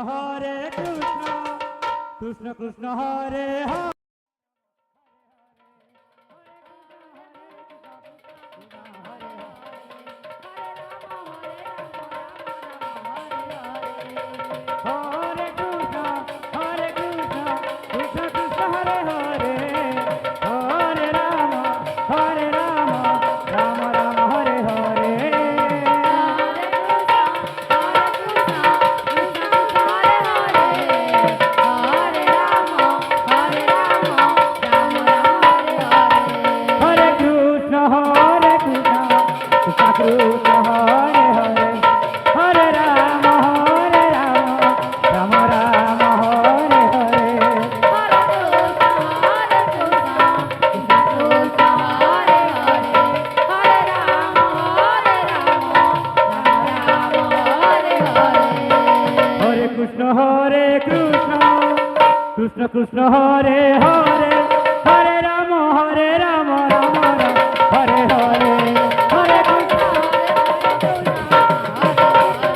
হরে কৃষ্ণ কৃষ্ণ কৃষ্ণ হরে হরে কৃষ্ণ কৃষ্ণ হরে হরে হরে রাম রাম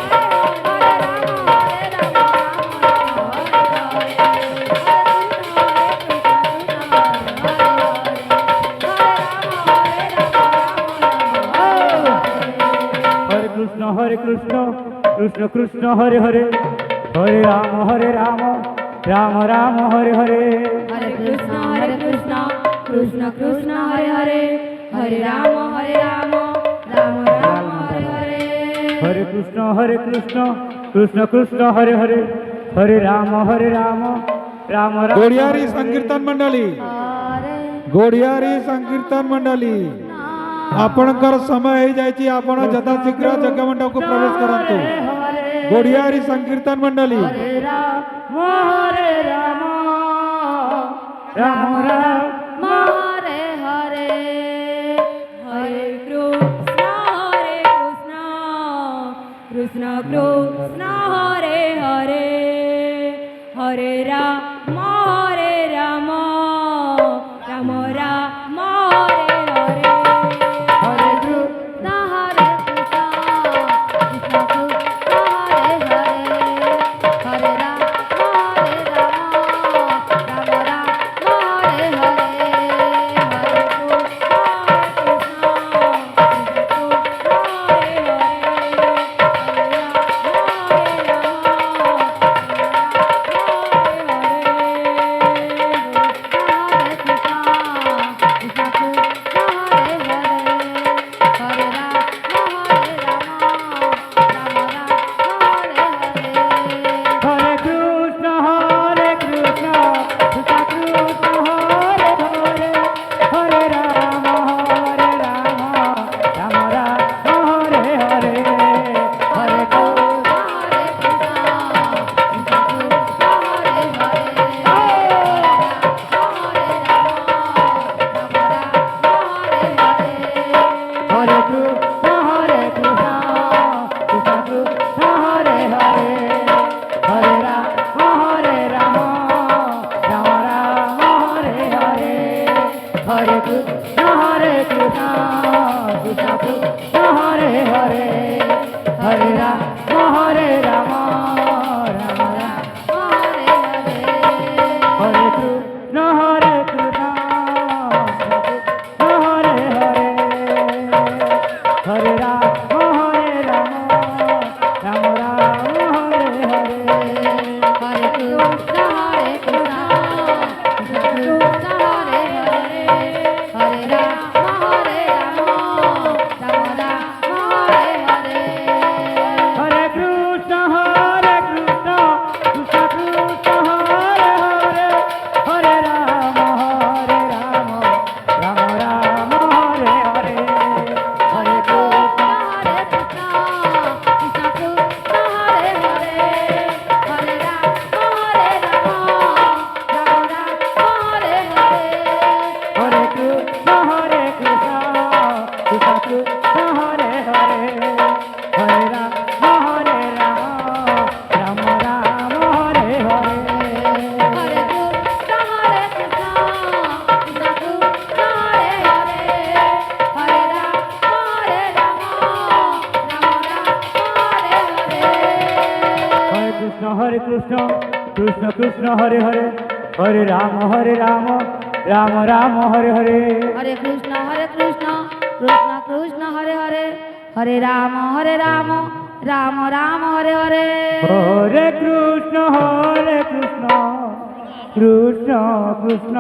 রাম হরে হরে হরে কৃষ্ণ হরে কৃষ্ণ কৃষ্ণ কৃষ্ণ হরে হরে হরে রাম রাম রাম হরে হরে হরে কৃষ্ণ কৃষ্ণ কৃষ্ণ হরে হরে হরে রাম রাম রাম হরে হরে হরে কৃষ্ণ কৃষ্ণ কৃষ্ণ হরে হরে হরে রাম রাম রাম गोड़ियारी संकीर्तन मंडली गोड़ियारी संकीर्तन मंडली आपणकर समय हो जाए आपण जथा शीघ्र यज्ञ मंडप को प्रवेश करंतु गोड़ियारी संकीर्तन मंडली हरे राम हरे राम राम राम हरे हरे हरे कृष्ण कृष्ण कृष्ण हरे हरे हरे राम राम राम हरे हरे हरे कृष्ण हरे कृष्ण कृष्ण हरे हरे हरे राम हरे हरे हरे কৃষ্ণ কৃষ্ণ কৃষ্ণ হরে হরে হরে রাম রাম রাম হরে হরে হরে কৃষ্ণ কৃষ্ণ কৃষ্ণ হরে হরে হরে রাম রাম রাম হরে হরে হরে কৃষ্ণ কৃষ্ণ কৃষ্ণ